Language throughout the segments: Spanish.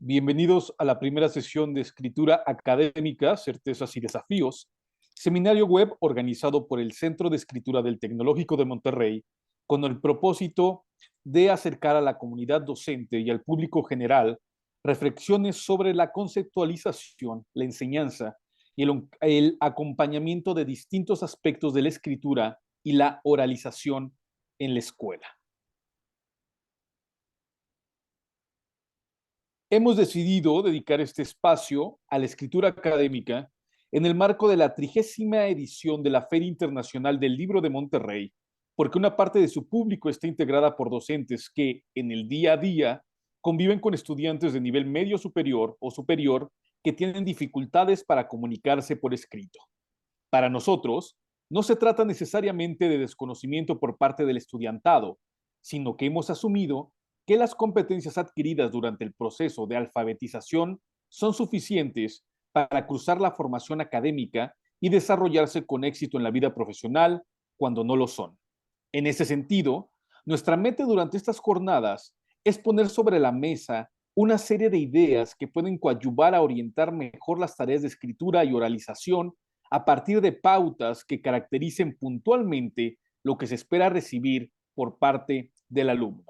Bienvenidos a la primera sesión de Escritura Académica, Certezas y Desafíos, seminario web organizado por el Centro de Escritura del Tecnológico de Monterrey, con el propósito de acercar a la comunidad docente y al público general reflexiones sobre la conceptualización, la enseñanza y el acompañamiento de distintos aspectos de la escritura y la oralización en la escuela. Hemos decidido dedicar este espacio a la escritura académica en el marco de la 30ª edición de la Feria Internacional del Libro de Monterrey, porque una parte de su público está integrada por docentes que, en el día a día, conviven con estudiantes de nivel medio superior o superior que tienen dificultades para comunicarse por escrito. Para nosotros, no se trata necesariamente de desconocimiento por parte del estudiantado, sino que hemos asumido que las competencias adquiridas durante el proceso de alfabetización son suficientes para cruzar la formación académica y desarrollarse con éxito en la vida profesional cuando no lo son. En ese sentido, nuestra meta durante estas jornadas es poner sobre la mesa una serie de ideas que pueden coadyuvar a orientar mejor las tareas de escritura y oralización a partir de pautas que caractericen puntualmente lo que se espera recibir por parte del alumno.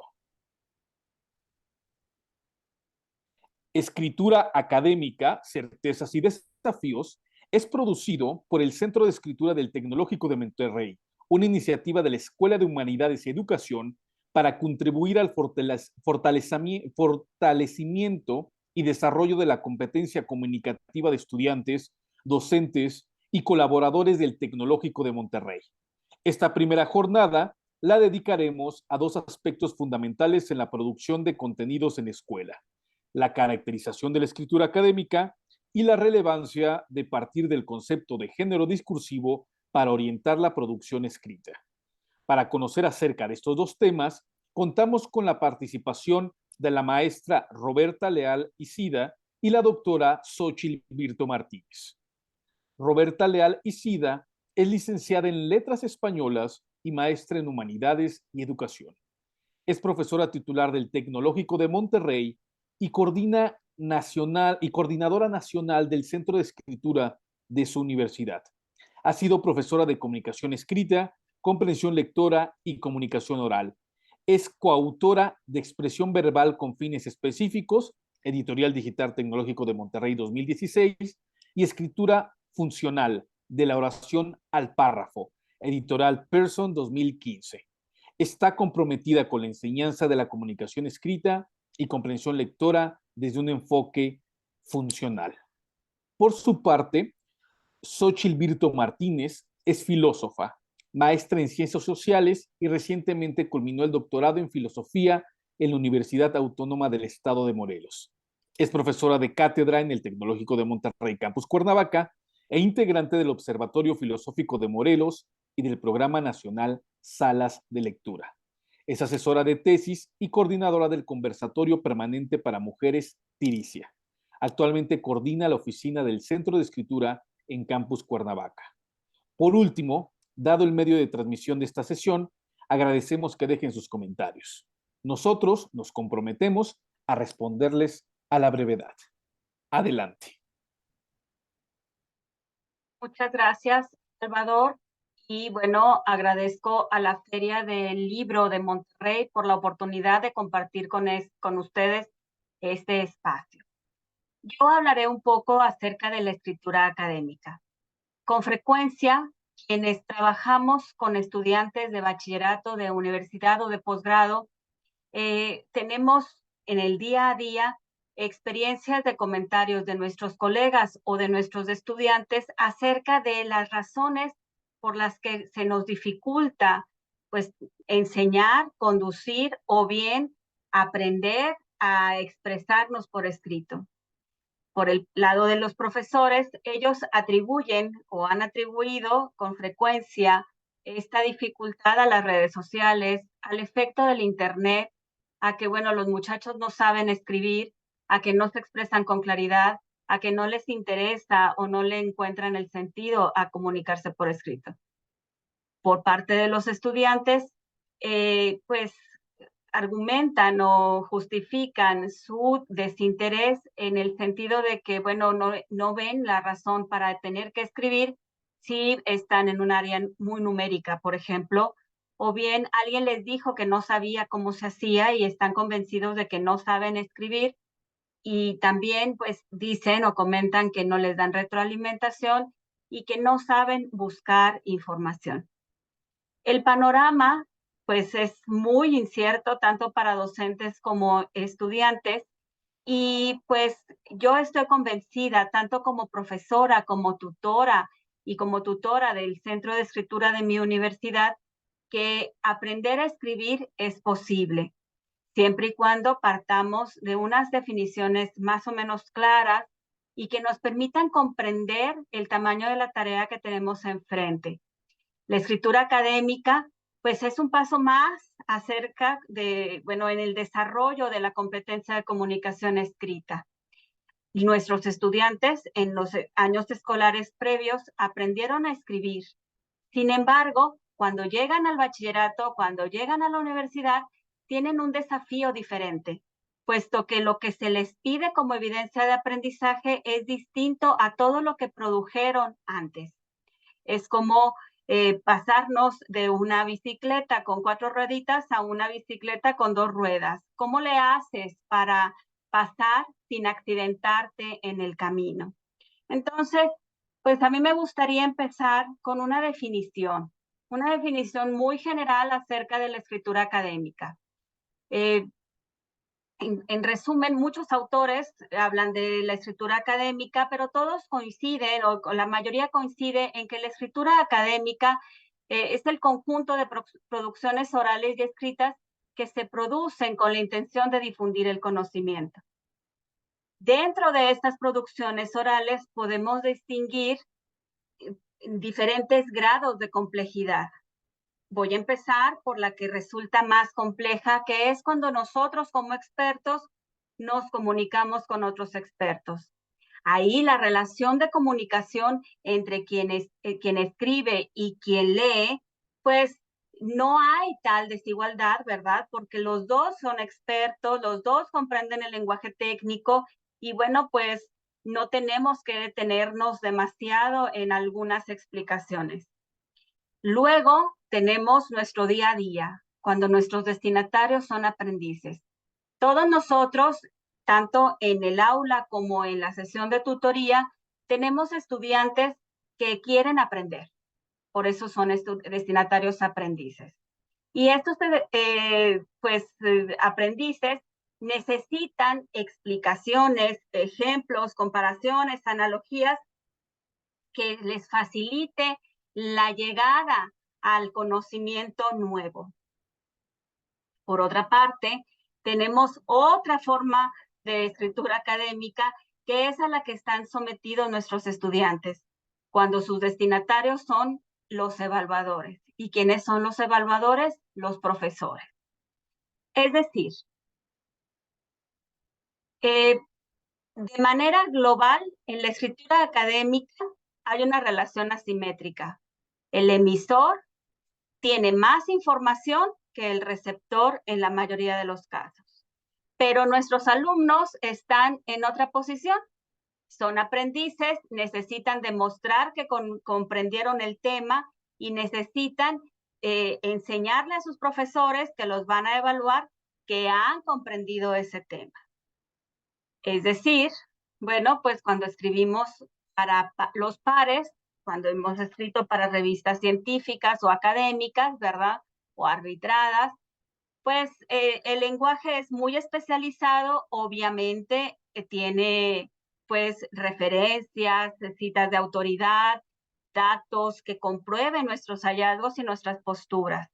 Escritura Académica, Certezas y Desafíos es producido por el Centro de Escritura del Tecnológico de Monterrey, una iniciativa de la Escuela de Humanidades y Educación para contribuir al fortalecimiento y desarrollo de la competencia comunicativa de estudiantes, docentes y colaboradores del Tecnológico de Monterrey. Esta primera jornada la dedicaremos a dos aspectos fundamentales en la producción de contenidos en escuela: la caracterización de la escritura académica y la relevancia de partir del concepto de género discursivo para orientar la producción escrita. Para conocer acerca de estos dos temas, contamos con la participación de la maestra Roberta Leal Isida y la doctora Xochitl Virto Martínez. Roberta Leal Isida es licenciada en Letras Españolas y maestra en Humanidades y Educación. Es profesora titular del Tecnológico de Monterrey y coordinadora nacional del Centro de Escritura de su universidad. Ha sido profesora de comunicación escrita, comprensión lectora y comunicación oral. Es coautora de Expresión Verbal con Fines Específicos, Editorial Digital Tecnológico de Monterrey 2016, y Escritura Funcional, de la oración al párrafo, Editorial Pearson 2015. Está comprometida con la enseñanza de la comunicación escrita y comprensión lectora desde un enfoque funcional. Por su parte, Xochitl Virto Martínez es filósofa, maestra en ciencias sociales y recientemente culminó el doctorado en filosofía en la Universidad Autónoma del Estado de Morelos. Es profesora de cátedra en el Tecnológico de Monterrey Campus Cuernavaca e integrante del Observatorio Filosófico de Morelos y del Programa Nacional Salas de Lectura. Es asesora de tesis y coordinadora del Conversatorio Permanente para Mujeres Tiricia. Actualmente coordina la oficina del Centro de Escritura en Campus Cuernavaca. Por último, dado el medio de transmisión de esta sesión, agradecemos que dejen sus comentarios. Nosotros nos comprometemos a responderles a la brevedad. Adelante. Muchas gracias, Salvador. Y bueno, agradezco a la Feria del Libro de Monterrey por la oportunidad de compartir con ustedes este espacio. Yo hablaré un poco acerca de la escritura académica. Con frecuencia, quienes trabajamos con estudiantes de bachillerato, de universidad o de posgrado, tenemos en el día a día experiencias de comentarios de nuestros colegas o de nuestros estudiantes acerca de las razones por las que se nos dificulta, pues, enseñar, conducir o bien aprender a expresarnos por escrito. Por el lado de los profesores, ellos atribuyen o han atribuido con frecuencia esta dificultad a las redes sociales, al efecto del Internet, a que, bueno, los muchachos no saben escribir, a que no se expresan con claridad, a que no les interesa o no le encuentran el sentido a comunicarse por escrito. Por parte de los estudiantes, pues argumentan o justifican su desinterés en el sentido de que, bueno, no ven la razón para tener que escribir si están en un área muy numérica, por ejemplo, o bien alguien les dijo que no sabía cómo se hacía y están convencidos de que no saben escribir, y también pues dicen o comentan que no les dan retroalimentación y que no saben buscar información. El panorama pues es muy incierto tanto para docentes como estudiantes, y pues yo estoy convencida, tanto como profesora, como tutora y como tutora del Centro de Escritura de mi universidad, que aprender a escribir es posible, siempre y cuando partamos de unas definiciones más o menos claras y que nos permitan comprender el tamaño de la tarea que tenemos enfrente. La escritura académica, pues es un paso más acerca de, bueno, en el desarrollo de la competencia de comunicación escrita. Y nuestros estudiantes en los años escolares previos aprendieron a escribir. Sin embargo, cuando llegan al bachillerato, cuando llegan a la universidad, tienen un desafío diferente, puesto que lo que se les pide como evidencia de aprendizaje es distinto a todo lo que produjeron antes. Es como pasarnos de una bicicleta con 4 rueditas a una bicicleta con 2 ruedas. ¿Cómo le haces para pasar sin accidentarte en el camino? Entonces, pues a mí me gustaría empezar con una definición muy general acerca de la escritura académica. En resumen, muchos autores hablan de la escritura académica, pero todos coinciden, o la mayoría coincide en que la escritura académica es el conjunto de producciones orales y escritas que se producen con la intención de difundir el conocimiento. Dentro de estas producciones orales podemos distinguir diferentes grados de complejidad. Voy a empezar por la que resulta más compleja, que es cuando nosotros como expertos nos comunicamos con otros expertos. Ahí la relación de comunicación entre quien escribe y quien lee, pues no hay tal desigualdad, ¿verdad? Porque los dos son expertos, los dos comprenden el lenguaje técnico y bueno, pues no tenemos que detenernos demasiado en algunas explicaciones. Luego tenemos nuestro día a día, cuando nuestros destinatarios son aprendices. Todos nosotros, tanto en el aula como en la sesión de tutoría, tenemos estudiantes que quieren aprender. Por eso son destinatarios aprendices. Y estos aprendices necesitan explicaciones, ejemplos, comparaciones, analogías que les facilite la llegada al conocimiento nuevo. Por otra parte, tenemos otra forma de escritura académica que es a la que están sometidos nuestros estudiantes, cuando sus destinatarios son los evaluadores. ¿Y quiénes son los evaluadores? Los profesores. Es decir, de manera global, en la escritura académica hay una relación asimétrica. El emisor tiene más información que el receptor en la mayoría de los casos. Pero nuestros alumnos están en otra posición. Son aprendices, necesitan demostrar que comprendieron el tema y necesitan enseñarle a sus profesores que los van a evaluar que han comprendido ese tema. Es decir, bueno, pues cuando escribimos para los pares, cuando hemos escrito para revistas científicas o académicas, ¿verdad? O arbitradas, pues el lenguaje es muy especializado, obviamente tiene pues referencias, citas de autoridad, datos que comprueben nuestros hallazgos y nuestras posturas.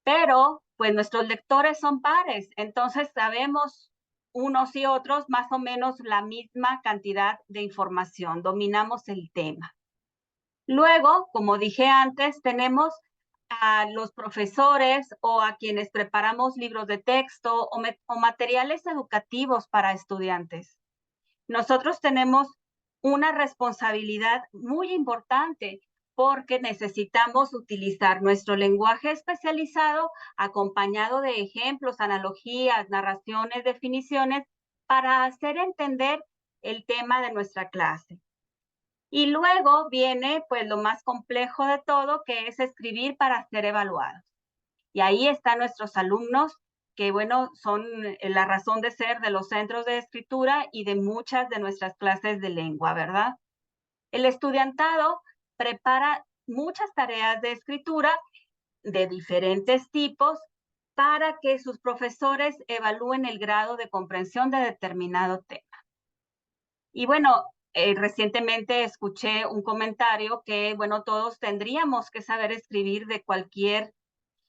Pero pues nuestros lectores son pares, entonces sabemos unos y otros más o menos la misma cantidad de información, dominamos el tema. Luego, como dije antes, tenemos a los profesores o a quienes preparamos libros de texto o materiales educativos para estudiantes. Nosotros tenemos una responsabilidad muy importante porque necesitamos utilizar nuestro lenguaje especializado acompañado de ejemplos, analogías, narraciones, definiciones, para hacer entender el tema de nuestra clase. Y luego viene pues lo más complejo de todo, que es escribir para ser evaluados. Y ahí están nuestros alumnos, que bueno, son la razón de ser de los centros de escritura y de muchas de nuestras clases de lengua, ¿verdad? El estudiantado prepara muchas tareas de escritura de diferentes tipos para que sus profesores evalúen el grado de comprensión de determinado tema. Y bueno, recientemente escuché un comentario que, bueno, todos tendríamos que saber escribir de cualquier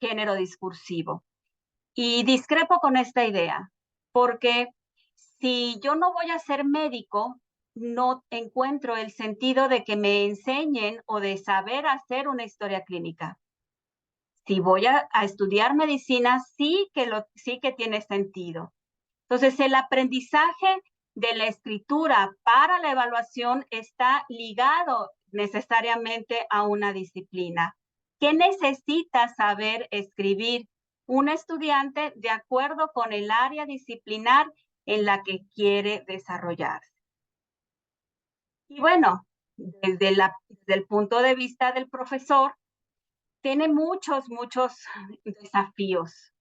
género discursivo. Y discrepo con esta idea, porque si yo no voy a ser médico, no encuentro el sentido de que me enseñen o de saber hacer una historia clínica. Si voy a estudiar medicina, sí que tiene sentido. Entonces, el aprendizaje de la escritura para la evaluación está ligado necesariamente a una disciplina. ¿Qué necesita saber escribir un estudiante de acuerdo con el área disciplinar en la que quiere desarrollarse? Y bueno, desde el punto de vista del profesor, tiene muchos desafíos,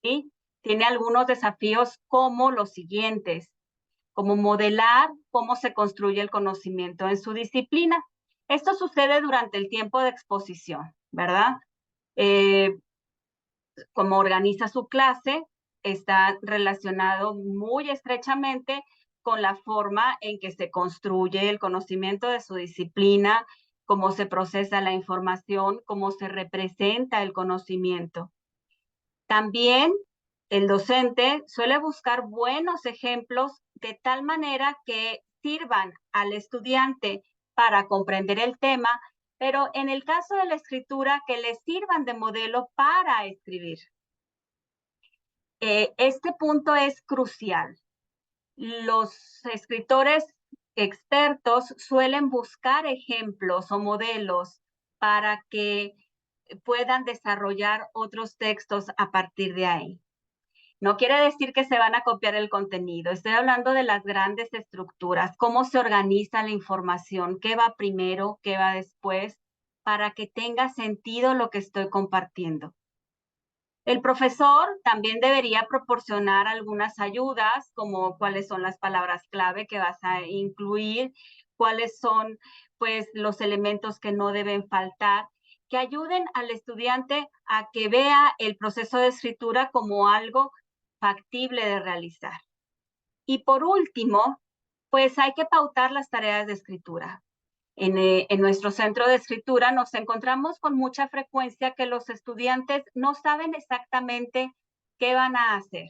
¿sí? Tiene algunos desafíos como los siguientes: como modelar cómo se construye el conocimiento en su disciplina. Esto sucede durante el tiempo de exposición, ¿verdad? Cómo organiza su clase está relacionado muy estrechamente con la forma en que se construye el conocimiento de su disciplina, cómo se procesa la información, cómo se representa el conocimiento. También el docente suele buscar buenos ejemplos de tal manera que sirvan al estudiante para comprender el tema, pero en el caso de la escritura, que le sirvan de modelo para escribir. Este punto es crucial. Los escritores expertos suelen buscar ejemplos o modelos para que puedan desarrollar otros textos a partir de ahí. No quiere decir que se van a copiar el contenido. Estoy hablando de las grandes estructuras, cómo se organiza la información, qué va primero, qué va después, para que tenga sentido lo que estoy compartiendo. El profesor también debería proporcionar algunas ayudas, como cuáles son las palabras clave que vas a incluir, cuáles son pues los elementos que no deben faltar, que ayuden al estudiante a que vea el proceso de escritura como algo factible de realizar. Y por último, pues hay que pautar las tareas de escritura. En nuestro centro de escritura nos encontramos con mucha frecuencia que los estudiantes no saben exactamente qué van a hacer.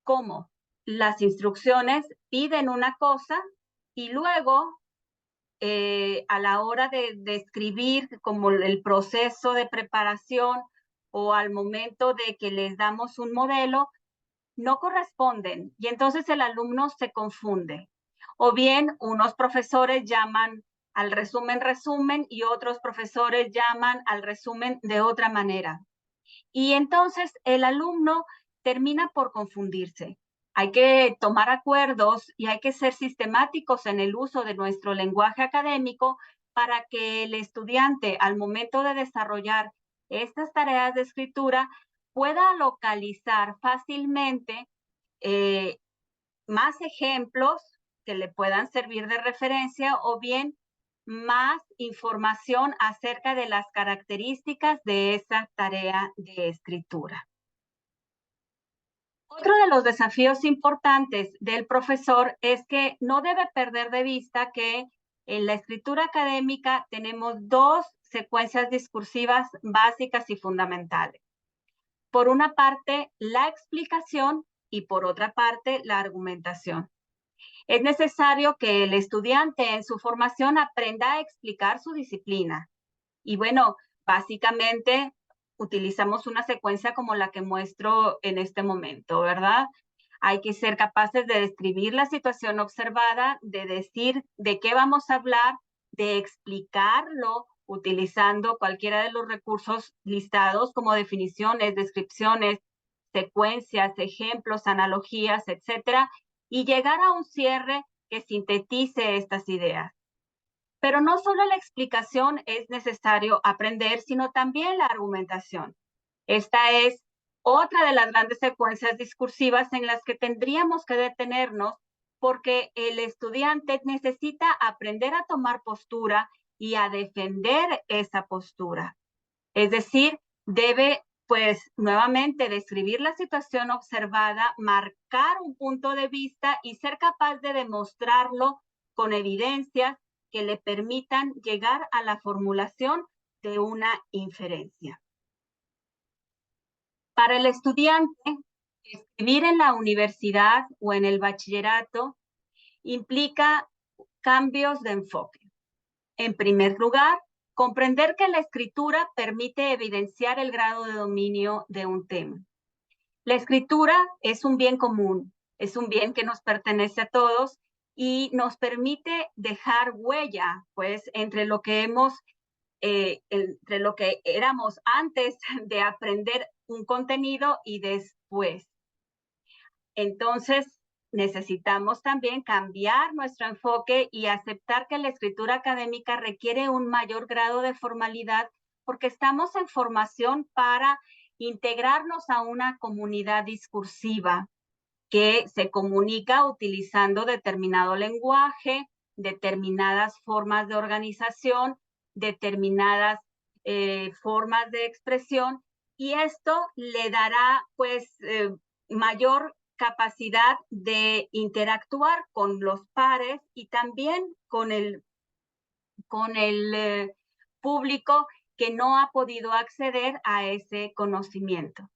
¿Cómo? Las instrucciones piden una cosa y luego a la hora de escribir, como el proceso de preparación o al momento de que les damos un modelo, no corresponden y entonces el alumno se confunde. O bien unos profesores llaman al resumen y otros profesores llaman al resumen de otra manera. Y entonces el alumno termina por confundirse. Hay que tomar acuerdos y hay que ser sistemáticos en el uso de nuestro lenguaje académico para que el estudiante, al momento de desarrollar estas tareas de escritura, pueda localizar fácilmente más ejemplos que le puedan servir de referencia o bien más información acerca de las características de esa tarea de escritura. Otro de los desafíos importantes del profesor es que no debe perder de vista que en la escritura académica tenemos dos secuencias discursivas básicas y fundamentales. Por una parte, la explicación y por otra parte, la argumentación. Es necesario que el estudiante en su formación aprenda a explicar su disciplina. Y bueno, básicamente utilizamos una secuencia como la que muestro en este momento, ¿verdad? Hay que ser capaces de describir la situación observada, de decir de qué vamos a hablar, de explicarlo utilizando cualquiera de los recursos listados como definiciones, descripciones, secuencias, ejemplos, analogías, etcétera, y llegar a un cierre que sintetice estas ideas. Pero no solo la explicación es necesario aprender, sino también la argumentación. Esta es otra de las grandes secuencias discursivas en las que tendríamos que detenernos porque el estudiante necesita aprender a tomar postura y a defender esa postura. Es decir, debe, pues, nuevamente describir la situación observada, marcar un punto de vista y ser capaz de demostrarlo con evidencias que le permitan llegar a la formulación de una inferencia. Para el estudiante, escribir en la universidad o en el bachillerato implica cambios de enfoque. En primer lugar, comprender que la escritura permite evidenciar el grado de dominio de un tema. La escritura es un bien común, es un bien que nos pertenece a todos y nos permite dejar huella, pues, entre lo que éramos antes de aprender un contenido y después. Entonces, necesitamos también cambiar nuestro enfoque y aceptar que la escritura académica requiere un mayor grado de formalidad porque estamos en formación para integrarnos a una comunidad discursiva que se comunica utilizando determinado lenguaje, determinadas formas de organización, determinadas formas de expresión, y esto le dará pues mayor capacidad de interactuar con los pares y también con el público que no ha podido acceder a ese conocimiento.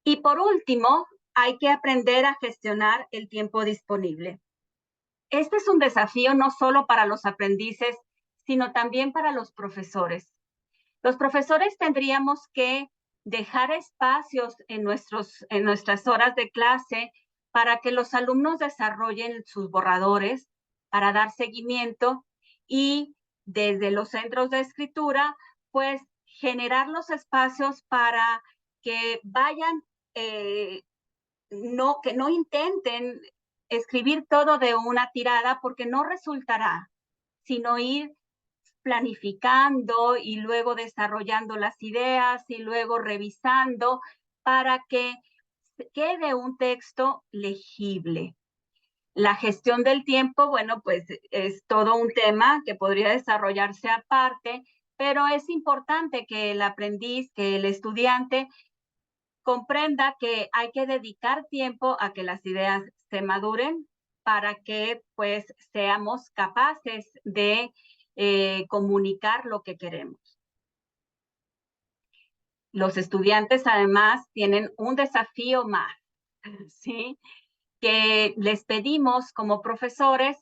Y por último, hay que aprender a gestionar el tiempo disponible. Este es un desafío no solo para los aprendices, sino también para los profesores. Los profesores tendríamos que dejar espacios en nuestras horas de clase para que los alumnos desarrollen sus borradores, para dar seguimiento y desde los centros de escritura, pues generar los espacios para que vayan, que no intenten escribir todo de una tirada porque no resultará, sino ir planificando y luego desarrollando las ideas y luego revisando para que quede un texto legible. La gestión del tiempo, bueno, pues es todo un tema que podría desarrollarse aparte, pero es importante que el aprendiz, que el estudiante comprenda que hay que dedicar tiempo a que las ideas se maduren para que pues seamos capaces de comunicar lo que queremos. Los estudiantes además tienen un desafío más, ¿sí? Que les pedimos como profesores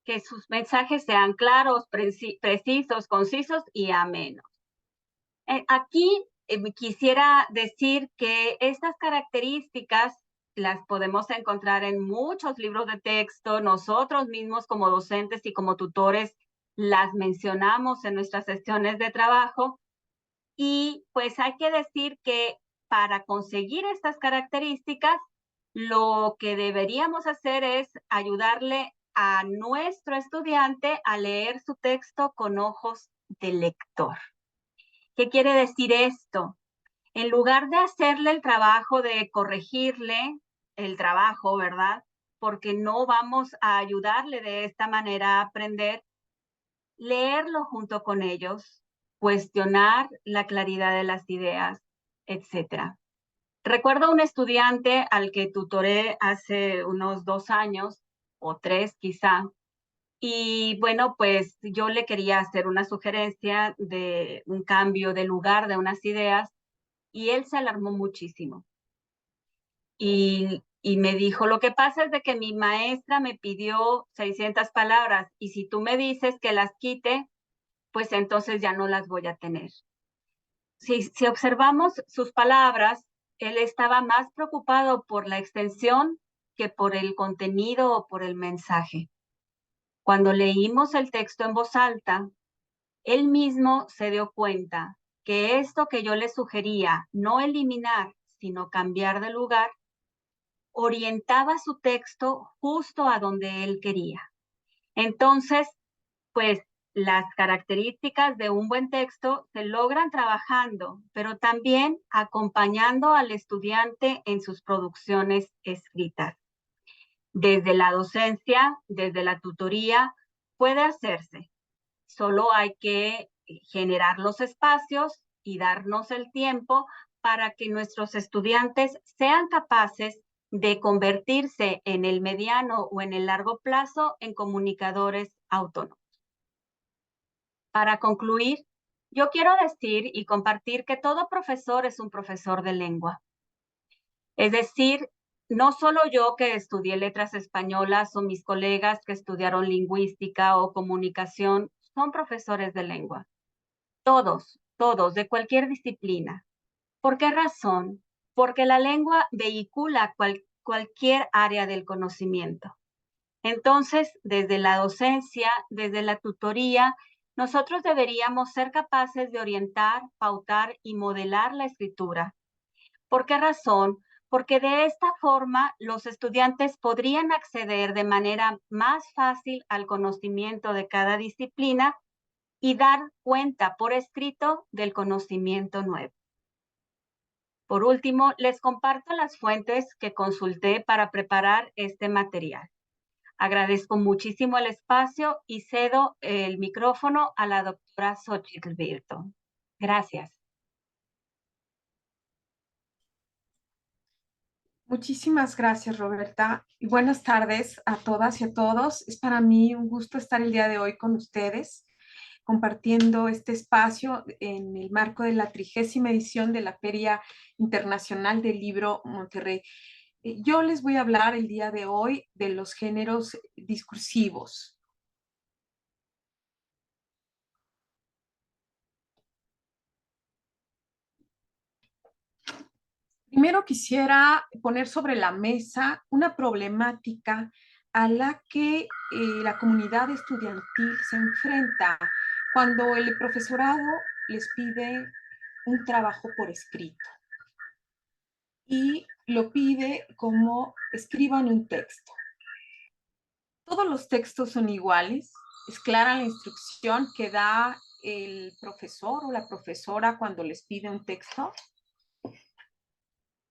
que sus mensajes sean claros, precisos, concisos y amenos. Aquí quisiera decir que estas características las podemos encontrar en muchos libros de texto. Nosotros mismos como docentes y como tutores las mencionamos en nuestras sesiones de trabajo. Y pues hay que decir que para conseguir estas características, lo que deberíamos hacer es ayudarle a nuestro estudiante a leer su texto con ojos de lector. ¿Qué quiere decir esto? En lugar de hacerle el trabajo de corregirle el trabajo, ¿verdad? Porque no vamos a ayudarle de esta manera a aprender, leerlo junto con ellos, cuestionar la claridad de las ideas, etc. Recuerdo un estudiante al que tutoré hace unos 2 años o 3 quizá, y bueno, pues yo le quería hacer una sugerencia de un cambio de lugar de unas ideas y él se alarmó muchísimo. Y me dijo, lo que pasa es de que mi maestra me pidió 600 palabras y si tú me dices que las quite, pues entonces ya no las voy a tener. Si observamos sus palabras, él estaba más preocupado por la extensión que por el contenido o por el mensaje. Cuando leímos el texto en voz alta, Él mismo se dio cuenta que esto que yo le sugería, no eliminar, sino cambiar de lugar, orientaba su texto justo a donde él quería. Entonces, pues las características de un buen texto se logran trabajando, pero también acompañando al estudiante en sus producciones escritas. Desde la docencia, desde la tutoría, puede hacerse. Solo hay que generar los espacios y darnos el tiempo para que nuestros estudiantes sean capaces de convertirse en el mediano o en el largo plazo en comunicadores autónomos. Para concluir, yo quiero decir y compartir que todo profesor es un profesor de lengua. Es decir, no solo yo que estudié letras españolas o mis colegas que estudiaron lingüística o comunicación son profesores de lengua. Todos, de cualquier disciplina. ¿Por qué razón? Porque la lengua vehicula cualquier área del conocimiento. Entonces, desde la docencia, desde la tutoría, nosotros deberíamos ser capaces de orientar, pautar y modelar la escritura. ¿Por qué razón? Porque de esta forma los estudiantes podrían acceder de manera más fácil al conocimiento de cada disciplina y dar cuenta por escrito del conocimiento nuevo. Por último, les comparto las fuentes que consulté para preparar este material. Agradezco muchísimo el espacio y cedo el micrófono a la doctora Xochitl Virto. Gracias. Muchísimas gracias, Roberta, y buenas tardes a todas y a todos. Es para mí un gusto estar el día de hoy con ustedes, compartiendo este espacio en el marco de la 30ª edición de la Feria Internacional del Libro Monterrey. Yo les voy a hablar el día de hoy de los géneros discursivos. Primero quisiera poner sobre la mesa una problemática a la que la comunidad estudiantil se enfrenta cuando el profesorado les pide un trabajo por escrito y lo pide como escriban un texto. Todos los textos son iguales, es clara la instrucción que da el profesor o la profesora cuando les pide un texto.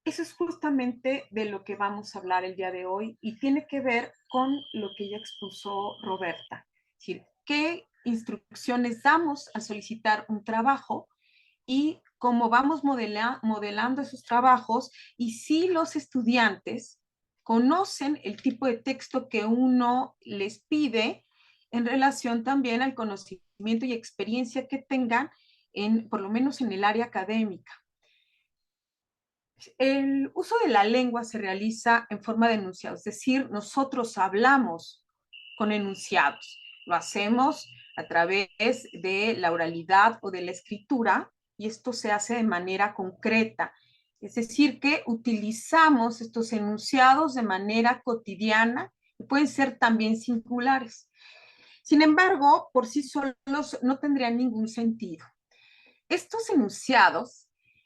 Eso es justamente de lo que vamos a hablar el día de hoy y tiene que ver con lo que ya expuso Roberta. Es decir, qué instrucciones damos al solicitar un trabajo y cómo vamos modelando esos trabajos y si los estudiantes conocen el tipo de texto que uno les pide en relación también al conocimiento y experiencia que tengan por lo menos en el área académica. El uso de la lengua se realiza en forma de enunciados, es decir, nosotros hablamos con enunciados. Lo hacemos a través de la oralidad o de la escritura y esto se hace de manera concreta. Es decir, que utilizamos estos enunciados de manera cotidiana y pueden ser también singulares. Sin embargo, por sí solos no tendrían ningún sentido. Estos enunciados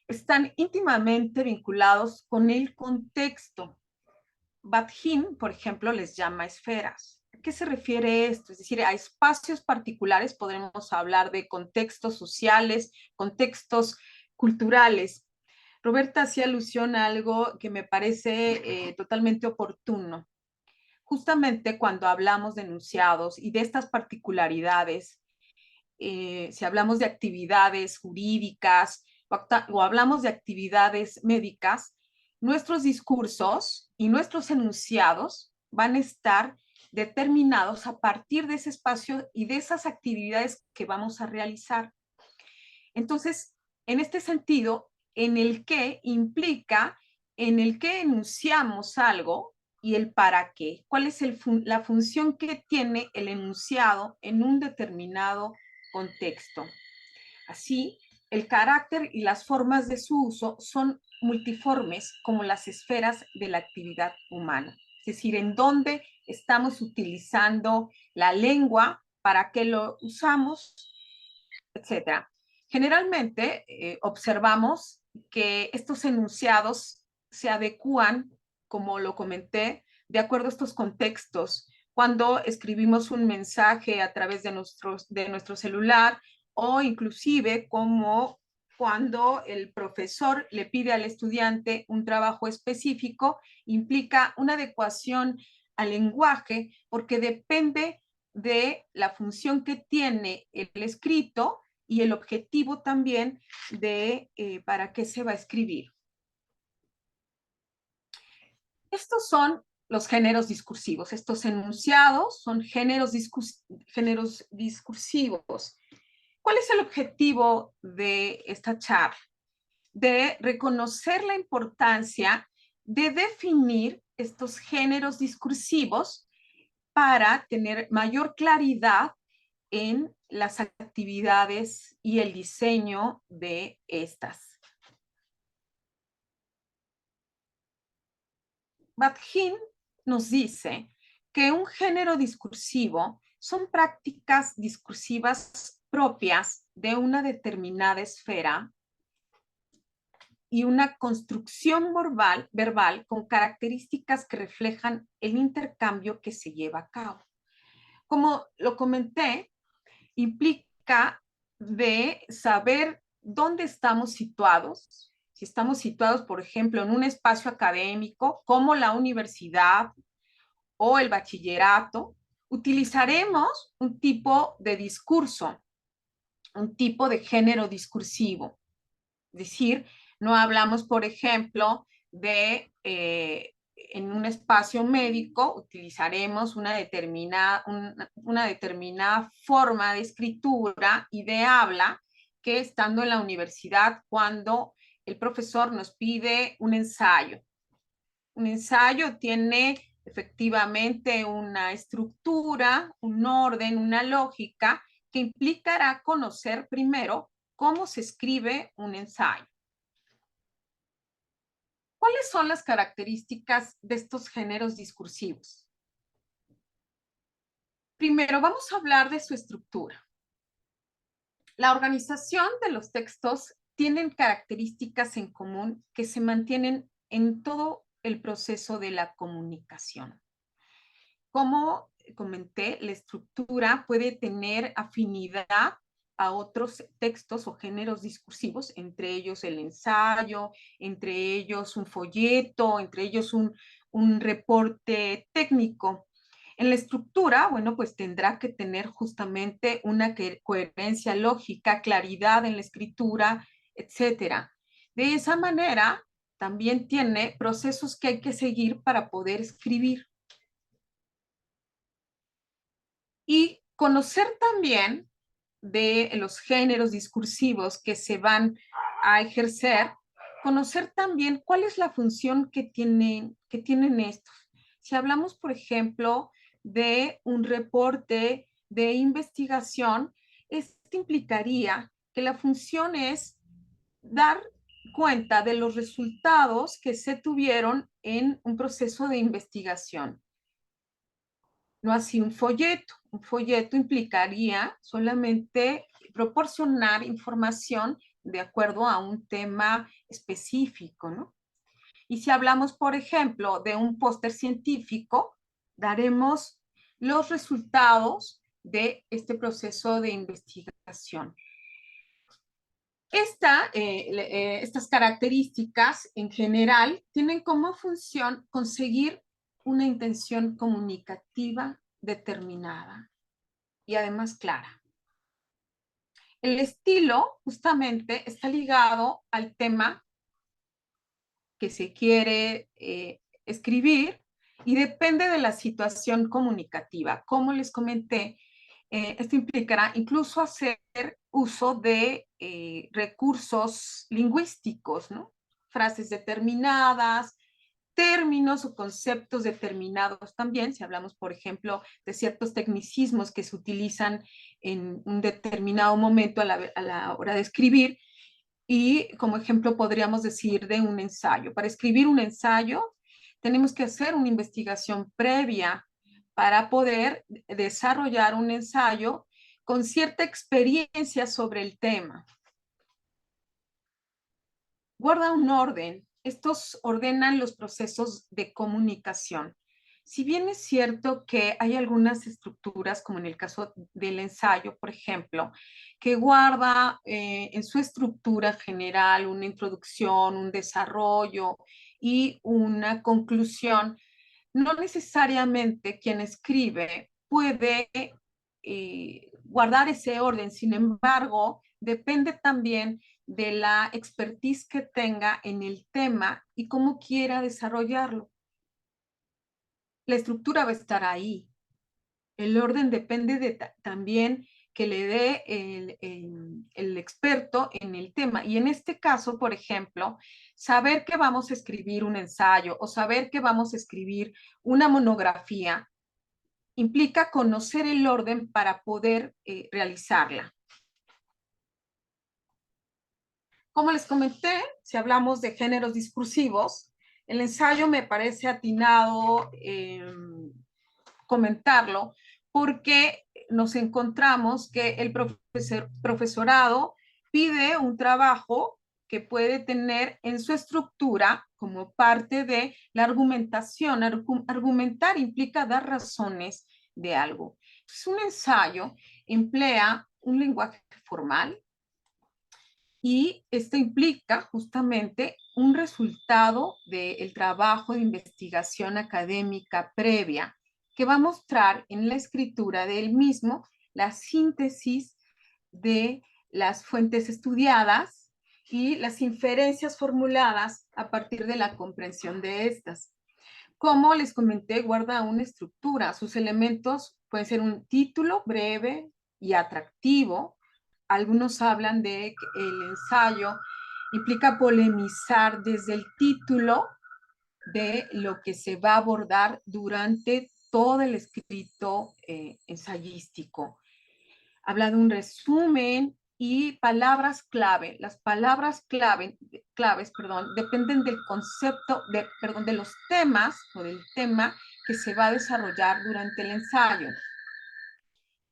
están íntimamente vinculados con el contexto. Badin, por ejemplo, les llama esferas. ¿A qué se refiere esto? Es decir, a espacios particulares podremos hablar de contextos sociales, contextos culturales. Roberta hacía alusión a algo que me parece totalmente oportuno. Justamente cuando hablamos de enunciados y de estas particularidades, si hablamos de actividades jurídicas o hablamos de actividades médicas, nuestros discursos y nuestros enunciados van a estar determinados a partir de ese espacio y de esas actividades que vamos a realizar. Entonces, en este sentido, en el qué implica en el que enunciamos algo y el para qué. ¿Cuál es la función que tiene el enunciado en un determinado contexto? Así, el carácter y las formas de su uso son multiformes como las esferas de la actividad humana. Es decir, en dónde estamos utilizando la lengua, para qué lo usamos etc. Generalmente observamos que estos enunciados se adecúan, como lo comenté, de acuerdo a estos contextos. Cuando escribimos un mensaje a través de nuestro celular, o inclusive como cuando el profesor le pide al estudiante un trabajo específico, implica una adecuación al lenguaje porque depende de la función que tiene el escrito y el objetivo también de para qué se va a escribir. Estos son los géneros discursivos. Estos enunciados son géneros discursivos. ¿Cuál es el objetivo de esta charla? De reconocer la importancia de definir estos géneros discursivos para tener mayor claridad en las actividades y el diseño de estas. Batkin nos dice que un género discursivo son prácticas discursivas propias de una determinada esfera y una construcción verbal con características que reflejan el intercambio que se lleva a cabo. Como lo comenté, implica de saber dónde estamos situados. Si estamos situados, por ejemplo, en un espacio académico como la universidad o el bachillerato, utilizaremos un tipo de discurso, un tipo de género discursivo. Es decir, no hablamos, por ejemplo, de en un espacio médico utilizaremos una determinada forma de escritura y de habla que estando en la universidad cuando el profesor nos pide un ensayo. Un ensayo tiene efectivamente una estructura, un orden, una lógica que implicará conocer primero cómo se escribe un ensayo. ¿Cuáles son las características de estos géneros discursivos? Primero, vamos a hablar de su estructura. La organización de los textos tienen características en común que se mantienen en todo el proceso de la comunicación. Como comenté, la estructura puede tener afinidad a otros textos o géneros discursivos, entre ellos el ensayo, entre ellos un folleto, entre ellos un reporte técnico. En la estructura, bueno, pues tendrá que tener justamente una coherencia lógica, claridad en la escritura, etcétera. De esa manera, también tiene procesos que hay que seguir para poder escribir. Y conocer también de los géneros discursivos que se van a ejercer, conocer también cuál es la función que tienen estos. Si hablamos, por ejemplo, de un reporte de investigación, esto implicaría que la función es dar cuenta de los resultados que se tuvieron en un proceso de investigación. No así un folleto. Un folleto implicaría solamente proporcionar información de acuerdo a un tema específico, ¿no? Y si hablamos, por ejemplo, de un póster científico, daremos los resultados de este proceso de investigación. Estas características en general tienen como función conseguir una intención comunicativa determinada y además clara. El estilo justamente está ligado al tema que se quiere escribir y depende de la situación comunicativa. Como les comenté, esto implicará incluso hacer uso de recursos lingüísticos, ¿no? Frases determinadas, términos o conceptos determinados también, si hablamos, por ejemplo, de ciertos tecnicismos que se utilizan en un determinado momento a la hora de escribir, y como ejemplo podríamos decir de un ensayo. Para escribir un ensayo tenemos que hacer una investigación previa para poder desarrollar un ensayo con cierta experiencia sobre el tema. Guarda un orden. Estos ordenan los procesos de comunicación. Si bien es cierto que hay algunas estructuras, como en el caso del ensayo, por ejemplo, que guarda en su estructura general una introducción, un desarrollo y una conclusión, no necesariamente quien escribe puede guardar ese orden. Sin embargo, depende también de la expertise que tenga en el tema y cómo quiera desarrollarlo. La estructura va a estar ahí. El orden depende de también que le dé el experto en el tema. Y en este caso, por ejemplo, saber que vamos a escribir un ensayo o saber que vamos a escribir una monografía implica conocer el orden para poder realizarla. Como les comenté, si hablamos de géneros discursivos, el ensayo me parece atinado comentarlo porque nos encontramos que el profesorado pide un trabajo que puede tener en su estructura como parte de la argumentación. Argumentar implica dar razones de algo. Entonces, un ensayo emplea un lenguaje formal, y esto implica justamente un resultado del trabajo de investigación académica previa que va a mostrar en la escritura del mismo la síntesis de las fuentes estudiadas y las inferencias formuladas a partir de la comprensión de estas. Como les comenté, guarda una estructura. Sus elementos pueden ser un título breve y atractivo. Algunos hablan de que el ensayo implica polemizar desde el título de lo que se va a abordar durante todo el escrito ensayístico. Habla de un resumen y palabras clave. Las palabras claves, dependen del concepto, de los temas o del tema que se va a desarrollar durante el ensayo.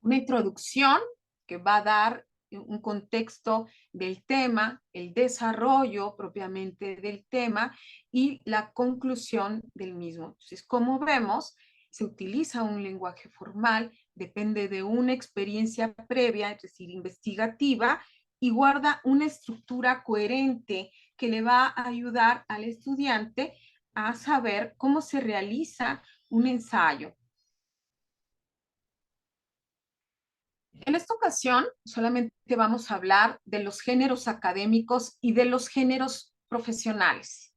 Una introducción que va a dar un contexto del tema, el desarrollo propiamente del tema y la conclusión del mismo. Entonces, como vemos, se utiliza un lenguaje formal, depende de una experiencia previa, es decir, investigativa, y guarda una estructura coherente que le va a ayudar al estudiante a saber cómo se realiza un ensayo. En esta ocasión solamente vamos a hablar de los géneros académicos y de los géneros profesionales.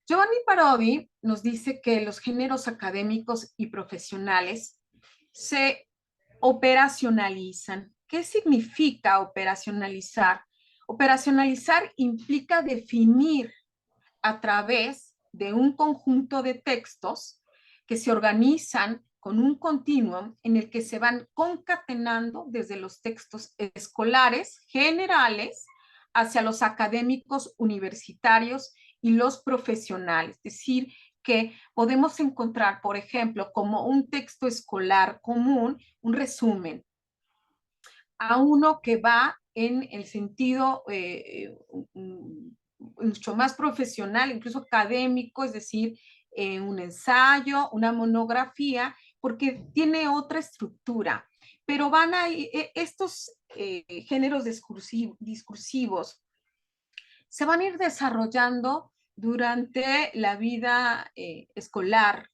Giovanni Parodi nos dice que los géneros académicos y profesionales se operacionalizan. ¿Qué significa operacionalizar? Operacionalizar implica definir a través de un conjunto de textos que se organizan con un continuum en el que se van concatenando desde los textos escolares generales hacia los académicos universitarios y los profesionales. Es decir, que podemos encontrar, por ejemplo, como un texto escolar común, un resumen, a uno que va en el sentido mucho más profesional, incluso académico, es decir, un ensayo, una monografía, porque tiene otra estructura. Pero van a estos géneros discursivos se van a ir desarrollando durante la vida escolar.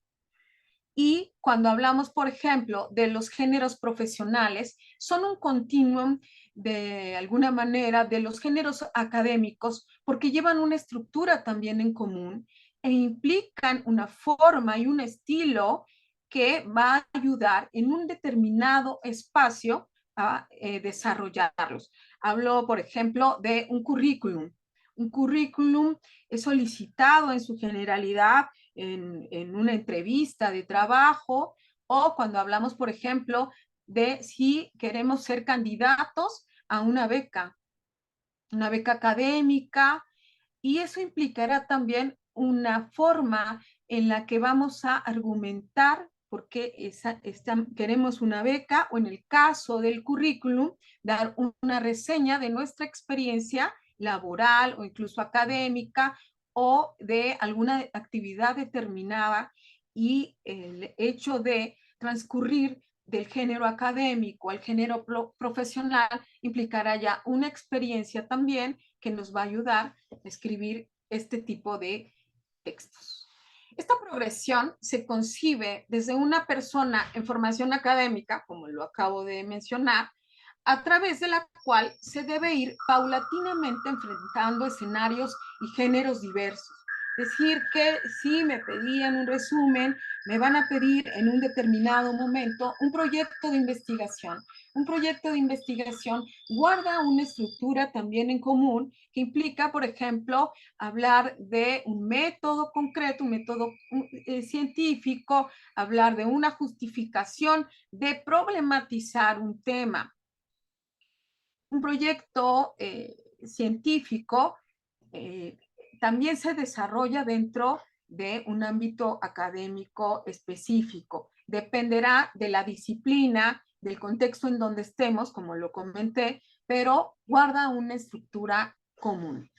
Y cuando hablamos, por ejemplo, de los géneros profesionales, son un continuum de alguna manera de los géneros académicos porque llevan una estructura también en común e implican una forma y un estilo que va a ayudar en un determinado espacio a desarrollarlos. Hablo, por ejemplo, de un currículum. Un currículum es solicitado en su generalidad en una entrevista de trabajo o cuando hablamos, por ejemplo, de si queremos ser candidatos a una beca académica, y eso implicará también una forma en la que vamos a argumentar porque queremos una beca o en el caso del currículum, dar una reseña de nuestra experiencia laboral o incluso académica o de alguna actividad determinada y el hecho de transcurrir del género académico al género profesional implicará ya una experiencia también que nos va a ayudar a escribir este tipo de textos. Esta progresión se concibe desde una persona en formación académica, como lo acabo de mencionar, a través de la cual se debe ir paulatinamente enfrentando escenarios y géneros diversos. Decir que si me pedían un resumen, me van a pedir en un determinado momento un proyecto de investigación. Un proyecto de investigación guarda una estructura también en común que implica, por ejemplo, hablar de un método concreto, un método científico, hablar de una justificación, de problematizar un tema. Un proyecto científico también se desarrolla dentro de un ámbito académico específico. Dependerá de la disciplina, del contexto en donde estemos, como lo comenté, pero guarda una estructura común.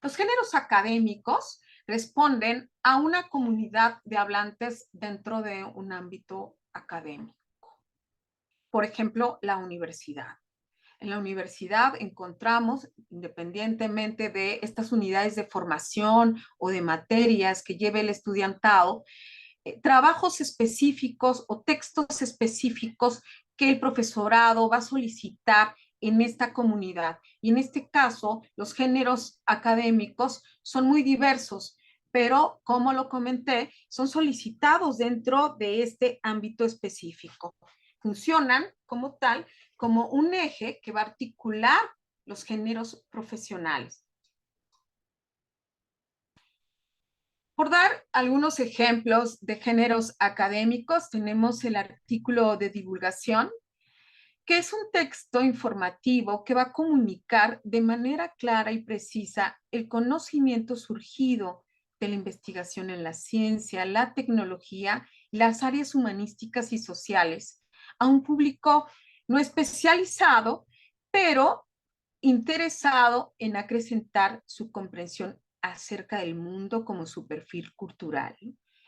Los géneros académicos responden a una comunidad de hablantes dentro de un ámbito académico. Por ejemplo, la universidad. En la universidad encontramos, independientemente de estas unidades de formación o de materias que lleve el estudiantado, trabajos específicos o textos específicos que el profesorado va a solicitar en esta comunidad. Y en este caso, los géneros académicos son muy diversos, pero como lo comenté, son solicitados dentro de este ámbito específico. Funcionan como tal, como un eje que va a articular los géneros profesionales. Por dar algunos ejemplos de géneros académicos, tenemos el artículo de divulgación, que es un texto informativo que va a comunicar de manera clara y precisa el conocimiento surgido de la investigación en la ciencia, la tecnología, las áreas humanísticas y sociales a un público no especializado, pero interesado en acrecentar su comprensión acerca del mundo como su perfil cultural.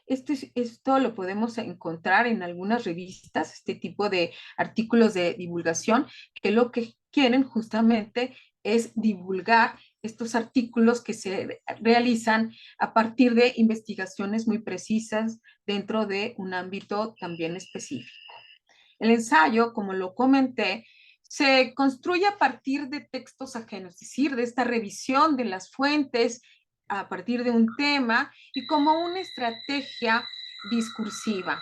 Esto lo podemos encontrar en algunas revistas, este tipo de artículos de divulgación, que lo que quieren justamente es divulgar estos artículos que se realizan a partir de investigaciones muy precisas dentro de un ámbito también específico. El ensayo, como lo comenté, se construye a partir de textos ajenos, es decir, de esta revisión de las fuentes a partir de un tema y como una estrategia discursiva.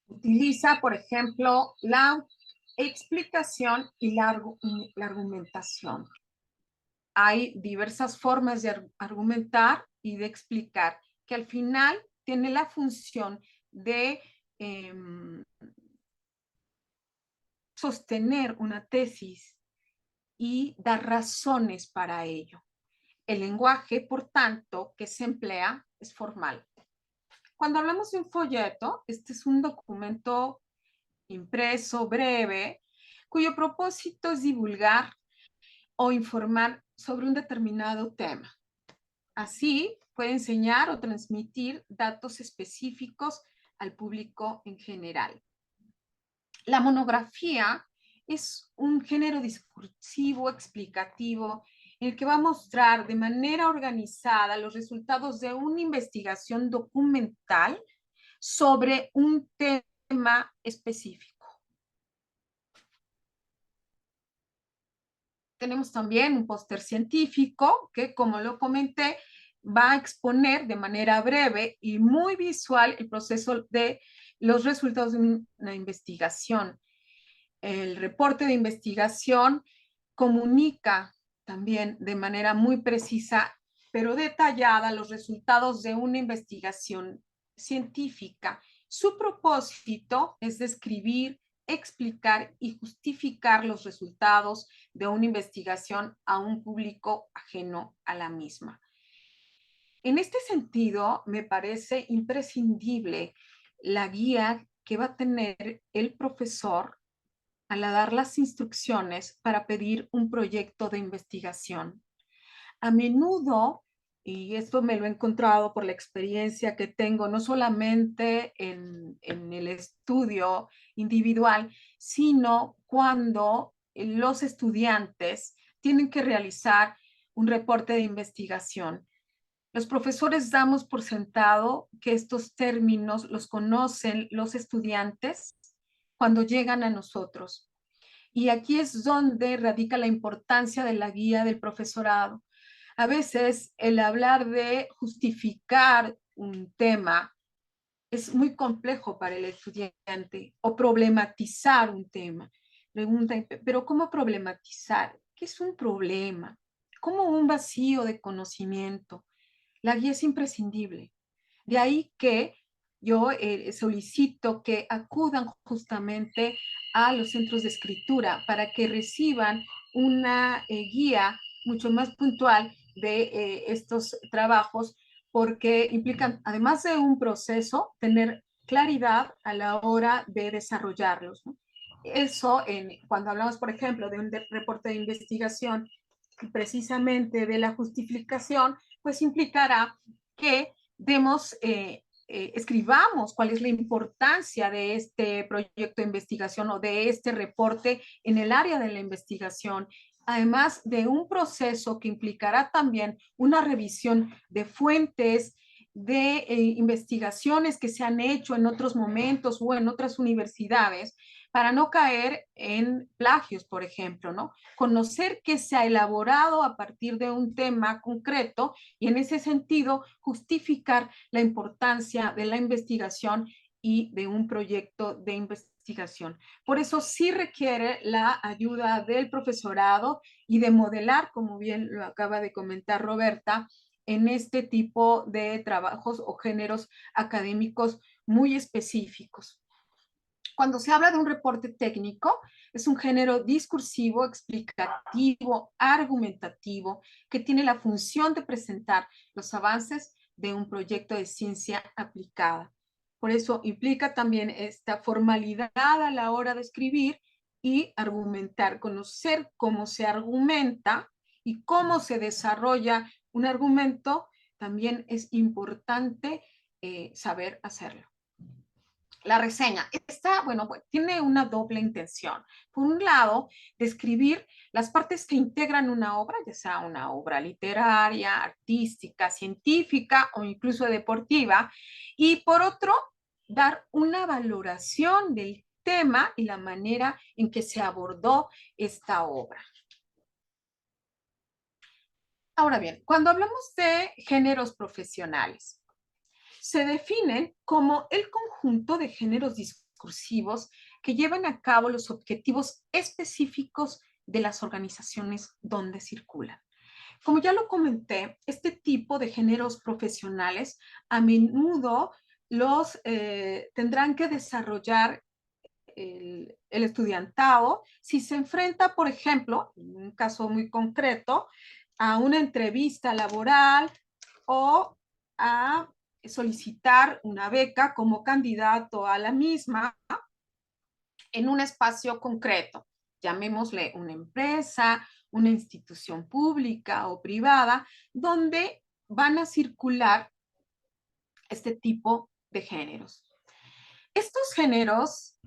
Utiliza, por ejemplo, la explicación y la argumentación. Hay diversas formas de argumentar y de explicar que al final tiene la función de sostener una tesis y dar razones para ello. El lenguaje, por tanto, que se emplea es formal. Cuando hablamos de un folleto, este es un documento impreso, breve, cuyo propósito es divulgar o informar sobre un determinado tema. Así, puede enseñar o transmitir datos específicos al público en general. La monografía es un género discursivo, explicativo, en el que va a mostrar de manera organizada los resultados de una investigación documental sobre un tema específico. Tenemos también un póster científico que, como lo comenté, va a exponer de manera breve y muy visual el proceso de los resultados de una investigación. El reporte de investigación comunica también de manera muy precisa, pero detallada, los resultados de una investigación científica. Su propósito es describir, explicar y justificar los resultados de una investigación a un público ajeno a la misma. En este sentido, me parece imprescindible la guía que va a tener el profesor al dar las instrucciones para pedir un proyecto de investigación. A menudo, y esto me lo he encontrado por la experiencia que tengo, no solamente en el estudio individual, sino cuando los estudiantes tienen que realizar un reporte de investigación. Los profesores damos por sentado que estos términos los conocen los estudiantes cuando llegan a nosotros. Y aquí es donde radica la importancia de la guía del profesorado. A veces el hablar de justificar un tema es muy complejo para el estudiante o problematizar un tema. Preguntan, pero ¿cómo problematizar? ¿Qué es un problema? ¿Cómo un vacío de conocimiento? La guía es imprescindible. De ahí que yo solicito que acudan justamente a los centros de escritura para que reciban una guía mucho más puntual de estos trabajos, porque implican, además de un proceso, tener claridad a la hora de desarrollarlos, ¿no? Eso, cuando hablamos, por ejemplo, de un reporte de investigación, precisamente de la justificación, pues implicará que demos, escribamos cuál es la importancia de este proyecto de investigación o de este reporte en el área de la investigación, además de un proceso que implicará también una revisión de fuentes, de investigaciones que se han hecho en otros momentos o en otras universidades, para no caer en plagios, por ejemplo, ¿no? Conocer qué se ha elaborado a partir de un tema concreto y en ese sentido justificar la importancia de la investigación y de un proyecto de investigación. Por eso sí requiere la ayuda del profesorado y de modelar, como bien lo acaba de comentar Roberta, en este tipo de trabajos o géneros académicos muy específicos. Cuando se habla de un reporte técnico, es un género discursivo, explicativo, argumentativo, que tiene la función de presentar los avances de un proyecto de ciencia aplicada. Por eso implica también esta formalidad a la hora de escribir y argumentar, conocer cómo se argumenta y cómo se desarrolla un argumento, también es importante saber hacerlo. La reseña, esta, bueno, tiene una doble intención. Por un lado, describir las partes que integran una obra, ya sea una obra literaria, artística, científica o incluso deportiva, y por otro, dar una valoración del tema y la manera en que se abordó esta obra. Ahora bien, cuando hablamos de géneros profesionales, se definen como el conjunto de géneros discursivos que llevan a cabo los objetivos específicos de las organizaciones donde circulan. Como ya lo comenté, este tipo de géneros profesionales a menudo los tendrán que desarrollar el estudiantado si se enfrenta, por ejemplo, en un caso muy concreto, a una entrevista laboral o a solicitar una beca como candidato a la misma en un espacio concreto, llamémosle una empresa, una institución pública o privada, donde van a circular este tipo de géneros. Estos géneros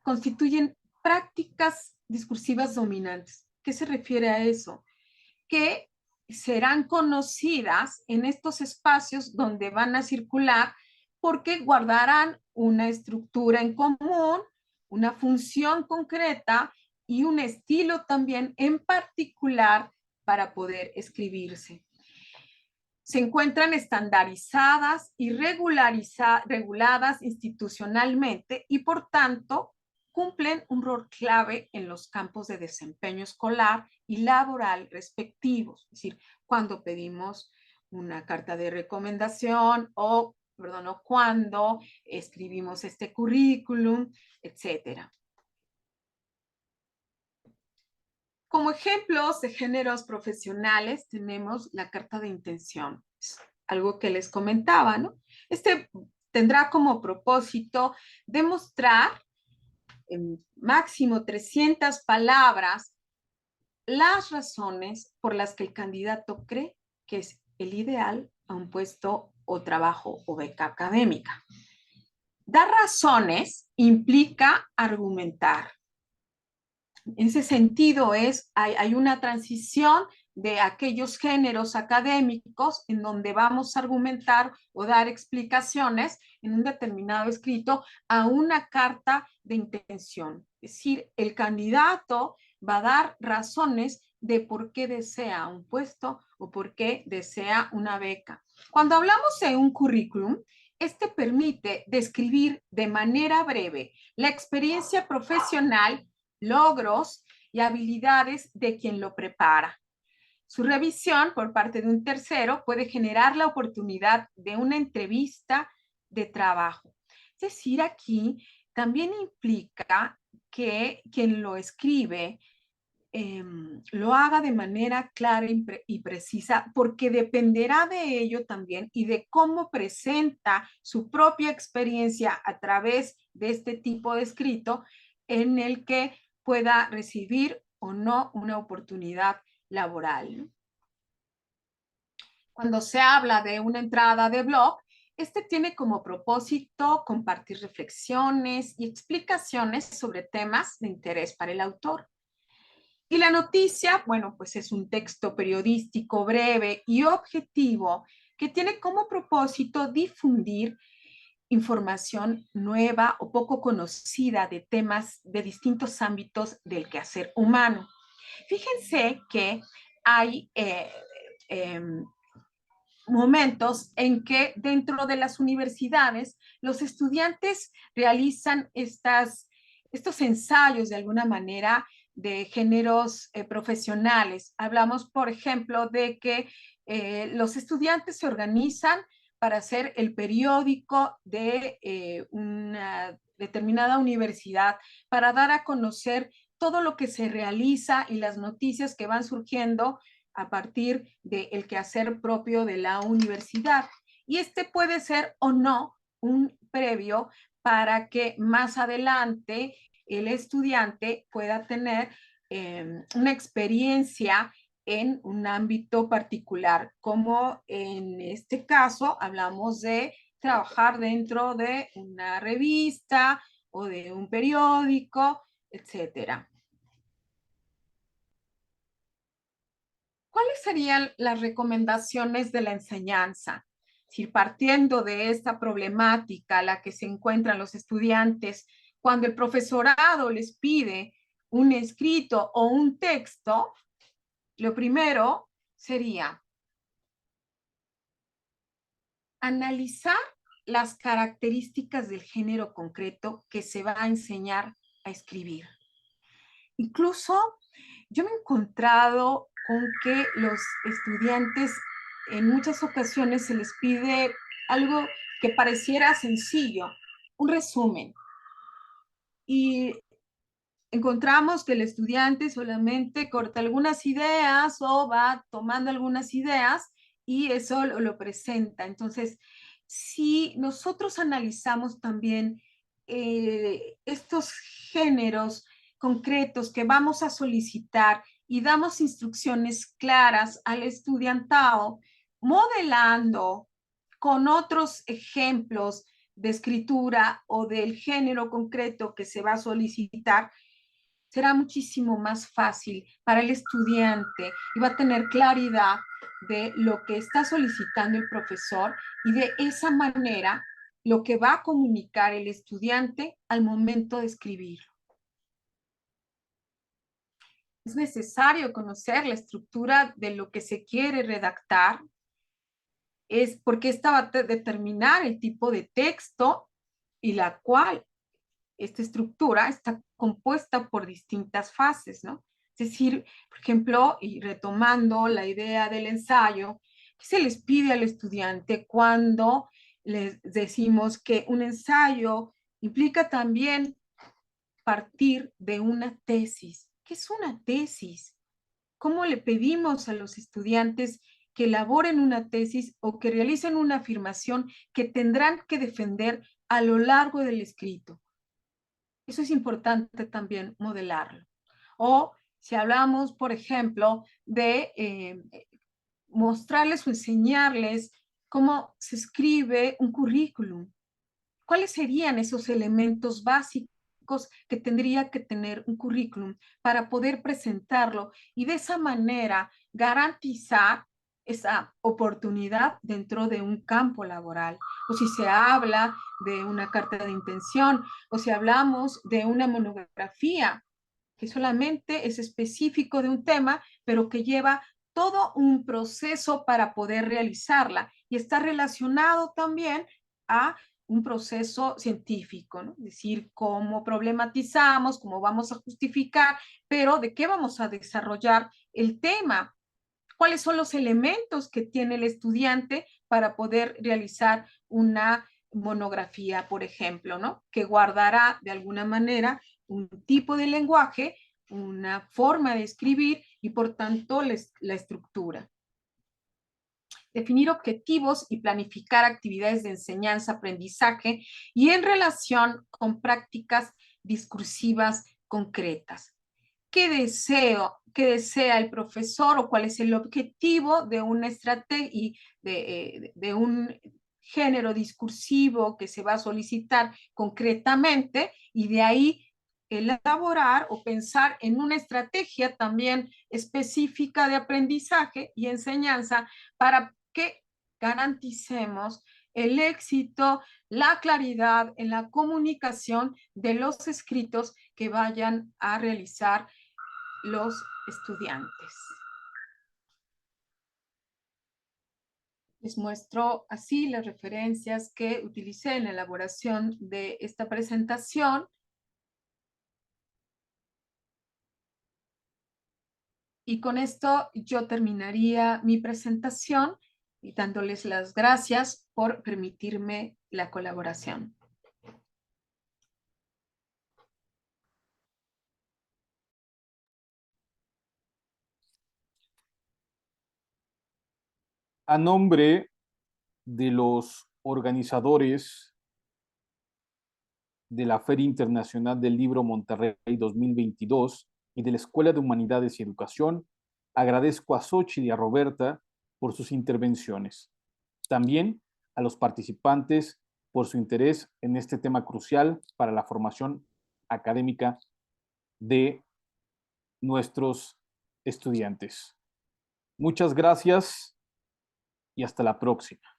constituyen prácticas discursivas dominantes. ¿Qué se refiere a eso? Que serán conocidas en estos espacios donde van a circular porque guardarán una estructura en común, una función concreta y un estilo también en particular para poder escribirse. Se encuentran estandarizadas y reguladas institucionalmente y por tanto cumplen un rol clave en los campos de desempeño escolar y laboral respectivos. Es decir, cuando pedimos una carta de recomendación o cuando escribimos este currículum, etcétera. Como ejemplos de géneros profesionales tenemos la carta de intención. algo que les comentaba, ¿no? Este tendrá como propósito demostrar en máximo 300 palabras las razones por las que el candidato cree que es el ideal a un puesto o trabajo o beca académica. Dar razones implica argumentar. En ese sentido hay una transición de aquellos géneros académicos en donde vamos a argumentar o dar explicaciones en un determinado escrito a una carta de intención. Es decir, el candidato va a dar razones de por qué desea un puesto o por qué desea una beca. Cuando hablamos de un currículum, este permite describir de manera breve la experiencia profesional, logros y habilidades de quien lo prepara. Su revisión por parte de un tercero puede generar la oportunidad de una entrevista de trabajo. Es decir, aquí también implica que quien lo escribe lo haga de manera clara y precisa, porque dependerá de ello también y de cómo presenta su propia experiencia a través de este tipo de escrito en el que pueda recibir o no una oportunidad laboral. Cuando se habla de una entrada de blog, este tiene como propósito compartir reflexiones y explicaciones sobre temas de interés para el autor. Y la noticia, bueno, pues es un texto periodístico breve y objetivo que tiene como propósito difundir información nueva o poco conocida de temas de distintos ámbitos del quehacer humano. Fíjense que hay momentos en que dentro de las universidades los estudiantes realizan estos ensayos de alguna manera de géneros profesionales. Hablamos, por ejemplo, de que los estudiantes se organizan para hacer el periódico de una determinada universidad, para dar a conocer todo lo que se realiza y las noticias que van surgiendo a partir del quehacer propio de la universidad. Y este puede ser o no un previo para que más adelante el estudiante pueda tener una experiencia en un ámbito particular, como en este caso hablamos de trabajar dentro de una revista o de un periódico, etcétera. ¿Cuáles serían las recomendaciones de la enseñanza? Si partiendo de esta problemática a la que se encuentran los estudiantes, cuando el profesorado les pide un escrito o un texto, lo primero sería analizar las características del género concreto que se va a enseñar a escribir. Incluso yo me he encontrado con que los estudiantes en muchas ocasiones se les pide algo que pareciera sencillo, un resumen. Y encontramos que el estudiante solamente corta algunas ideas o va tomando algunas ideas y eso lo presenta. Entonces, si nosotros analizamos también estos géneros concretos que vamos a solicitar y damos instrucciones claras al estudiantado, modelando con otros ejemplos de escritura o del género concreto que se va a solicitar, será muchísimo más fácil para el estudiante y va a tener claridad de lo que está solicitando el profesor y de esa manera lo que va a comunicar el estudiante al momento de escribirlo. Es necesario conocer la estructura de lo que se quiere redactar, es porque esta va a determinar el tipo de texto y la cual esta estructura está compuesta por distintas fases, ¿no? Es decir, por ejemplo, y retomando la idea del ensayo, ¿qué se les pide al estudiante cuando les decimos que un ensayo implica también partir de una tesis? ¿Qué es una tesis? ¿Cómo le pedimos a los estudiantes que elaboren una tesis o que realicen una afirmación que tendrán que defender a lo largo del escrito. Eso es importante también modelarlo. O si hablamos, por ejemplo, de mostrarles o enseñarles cómo se escribe un currículum. ¿Cuáles serían esos elementos básicos que tendría que tener un currículum para poder presentarlo y de esa manera garantizar esa oportunidad dentro de un campo laboral? O si se habla de una carta de intención, o si hablamos de una monografía que solamente es específico de un tema, pero que lleva todo un proceso para poder realizarla y está relacionado también a un proceso científico, ¿no? Es decir, cómo problematizamos, cómo vamos a justificar, pero de qué vamos a desarrollar el tema, cuáles son los elementos que tiene el estudiante para poder realizar una monografía, por ejemplo, ¿no? Que guardará de alguna manera un tipo de lenguaje, una forma de escribir y por tanto la estructura. Definir objetivos y planificar actividades de enseñanza, aprendizaje y en relación con prácticas discursivas concretas. ¿Qué desea el profesor o cuál es el objetivo de una estrategia y de un género discursivo que se va a solicitar concretamente y de ahí elaborar o pensar en una estrategia también específica de aprendizaje y enseñanza para que garanticemos el éxito, la claridad en la comunicación de los escritos que vayan a realizar los estudiantes. Les muestro así las referencias que utilicé en la elaboración de esta presentación. Y con esto yo terminaría mi presentación y dándoles las gracias por permitirme la colaboración. A nombre de los organizadores de la Feria Internacional del Libro Monterrey 2022 y de la Escuela de Humanidades y Educación, agradezco a Xochitl y a Roberta por sus intervenciones. También a los participantes por su interés en este tema crucial para la formación académica de nuestros estudiantes. Muchas gracias y hasta la próxima.